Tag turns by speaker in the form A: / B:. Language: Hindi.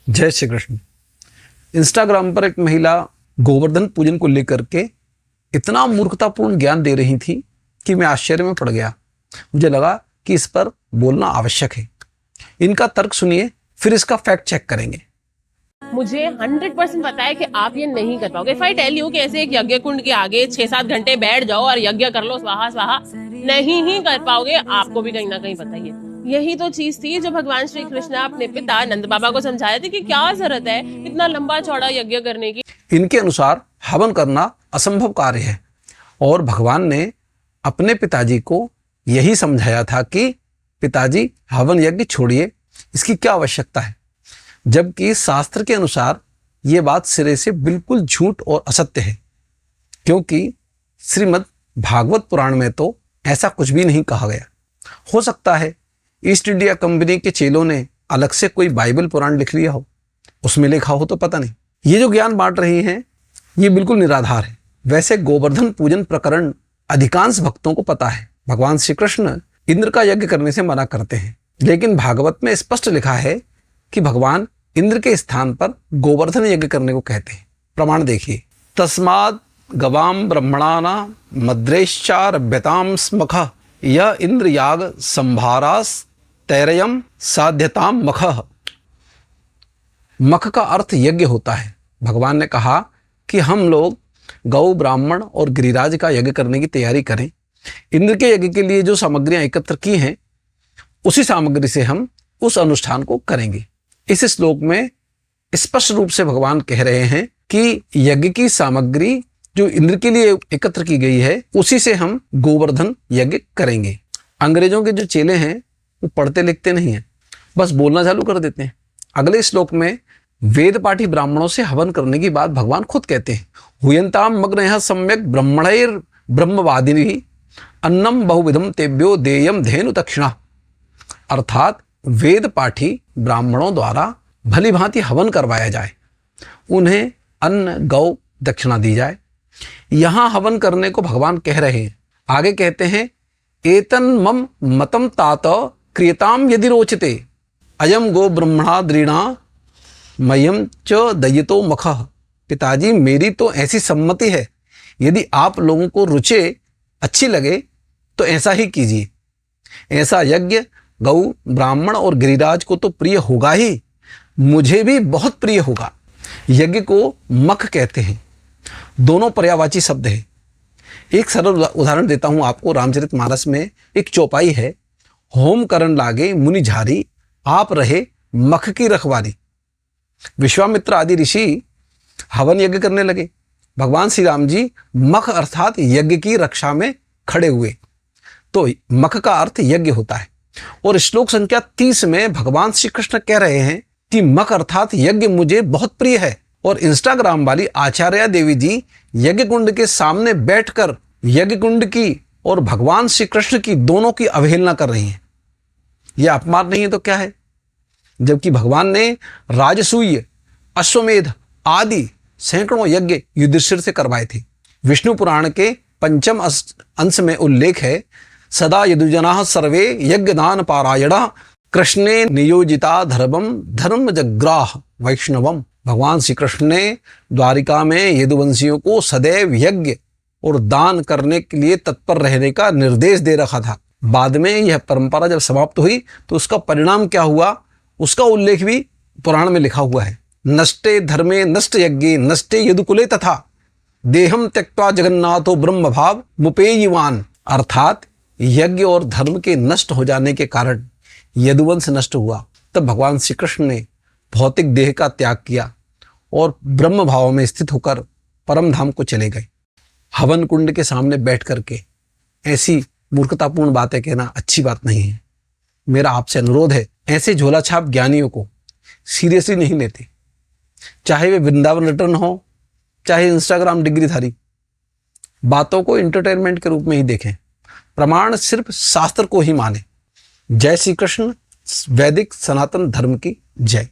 A: जय श्री कृष्ण। इंस्टाग्राम पर एक महिला गोवर्धन पूजन को लेकर के इतना मूर्खतापूर्ण ज्ञान दे रही थी कि मैं आश्चर्य में पड़ गया। मुझे लगा कि इस पर बोलना आवश्यक है। इनका तर्क सुनिए, फिर इसका फैक्ट चेक करेंगे।
B: मुझे 100% पता है कि आप ये नहीं कर पाओगे। इफ आई टेल यू कि ऐसे एक यज्ञ कुंड के आगे 6-7 घंटे बैठ जाओ और यज्ञ कर लो स्वाहा स्वाहा, नहीं ही कर पाओगे। आपको भी कहीं ना कहीं पता ही है। यही तो चीज थी जो भगवान श्री कृष्ण अपने पिता नंद बाबा को समझाए थे कि क्या जरूरत है इतना लंबा चौड़ा यज्ञ करने की।
A: इनके अनुसार हवन करना असंभव कार्य है और भगवान ने अपने पिताजी को यही समझाया था कि पिताजी हवन यज्ञ छोड़िए, इसकी क्या आवश्यकता है। जबकि शास्त्र के अनुसार ये बात सिरे से बिल्कुल झूठ और असत्य है, क्योंकि श्रीमद् भागवत पुराण में तो ऐसा कुछ भी नहीं कहा गया। हो सकता है ईस्ट इंडिया कंपनी के चेलों ने अलग से कोई बाइबल पुराण लिख लिया हो, उसमें लिखा हो तो पता नहीं। ये जो ज्ञान बांट रही हैं ये बिल्कुल निराधार है। वैसे गोवर्धन पूजन प्रकरण अधिकांश भक्तों को पता है। भगवान श्री कृष्ण इंद्र का यज्ञ करने से मना करते हैं, लेकिन भागवत में स्पष्ट लिखा है कि भगवान इंद्र के स्थान पर गोवर्धन यज्ञ करने को कहते हैं। प्रमाण देखिए, तस्माद गवाम ब्रह्मणाना मद्रेश्चारभ्यताम स्मख यह इंद्र याग संभारास तैरयम साध्यताम मख। मख का अर्थ यज्ञ होता है। भगवान ने कहा कि हम लोग गौ, ब्राह्मण और गिरिराज का यज्ञ करने की तैयारी करें। इंद्र के यज्ञ के लिए जो सामग्रियां एकत्र की हैं उसी सामग्री से हम उस अनुष्ठान को करेंगे। इस श्लोक में स्पष्ट रूप से भगवान कह रहे हैं कि यज्ञ की सामग्री जो इंद्र के लिए एकत्र की गई है उसी से हम गोवर्धन यज्ञ करेंगे। अंग्रेजों के जो चेले हैं वो पढ़ते लिखते नहीं हैं, बस बोलना चालू कर देते हैं। अगले श्लोक में वेद पाठी ब्राह्मणों से हवन करने की बात भगवान खुद कहते हैं। हुयंताम मग्न सम्यक ब्रह्मणैर ब्रह्मवादिनी अन्नम बहुविधम तेभ्यो देयम धेनु दक्षिणा। अर्थात वेद पाठी ब्राह्मणों द्वारा भली भांति हवन करवाया जाए, उन्हें अन्न गौ दक्षिणा दी जाए। यहां हवन करने को भगवान कह रहे हैं। आगे कहते हैं एतन मम मतम तात क्रियताम यदि रोचते अयम गो ब्रह्मणा दृढ़ा मयम च दयितो मख। पिताजी मेरी तो ऐसी सम्मति है, यदि आप लोगों को रुचे अच्छी लगे तो ऐसा ही कीजिए। ऐसा यज्ञ गौ, ब्राह्मण और गिरिराज को तो प्रिय होगा ही, मुझे भी बहुत प्रिय होगा। यज्ञ को मख कहते हैं। दोनों पर्यायवाची शब्द है। एक सरल उदाहरण देता हूं आपको। रामचरितमानस में एक चौपाई है, होम करन लागे मुनि झारी आप रहे मख की रखवारी। विश्वामित्र आदि ऋषि हवन यज्ञ करने लगे। भगवान श्री राम जी मख अर्थात यज्ञ की रक्षा में खड़े हुए, तो मख का अर्थ यज्ञ होता है। और श्लोक संख्या 30 में भगवान श्री कृष्ण कह रहे हैं कि मख अर्थात यज्ञ मुझे बहुत प्रिय है। और इंस्टाग्राम वाली आचार्य देवी जी यज्ञ कुंड के सामने बैठकर यज्ञ कुंड की और भगवान श्री कृष्ण की दोनों की अवहेलना कर रही हैं। यह अपमान नहीं है तो क्या है। जबकि भगवान ने राजसूय, अश्वमेध आदि सैकड़ों यज्ञ युधिष्ठिर से करवाए थे। विष्णु पुराण के 5वें अंश में उल्लेख है, सदा यदुजना सर्वे यज्ञदान पारायणा कृष्णे नियोजिता धर्मम धर्म जग्राह वैष्णवम। भगवान श्री कृष्ण ने द्वारिका में यदुवंशियों को सदैव यज्ञ और दान करने के लिए तत्पर रहने का निर्देश दे रखा था। बाद में यह परंपरा जब समाप्त हुई तो उसका परिणाम क्या हुआ, उसका उल्लेख भी पुराण में लिखा हुआ है। नष्टे धर्मे नष्ट यज्ञे नष्टे यदुकुले तथा देहम त्यक्त्वा जगन्नाथो ब्रह्म भाव मुपेयिवान। अर्थात यज्ञ और धर्म के नष्ट हो जाने के कारण यदुवंश नष्ट हुआ। तब भगवान श्री कृष्ण ने भौतिक देह का त्याग किया और ब्रह्म भाव में स्थित होकर परम धाम को चले गए। हवन कुंड के सामने बैठ करके ऐसी मूर्खतापूर्ण बातें कहना अच्छी बात नहीं है। मेरा आपसे अनुरोध है, ऐसे झोला छाप ज्ञानियों को सीरियसली नहीं लेते, चाहे वे वृंदावन रिटर्न हो, चाहे इंस्टाग्राम डिग्रीधारी। बातों को एंटरटेनमेंट के रूप में ही देखें, प्रमाण सिर्फ शास्त्र को ही माने। जय श्री कृष्ण। वैदिक सनातन धर्म की जय।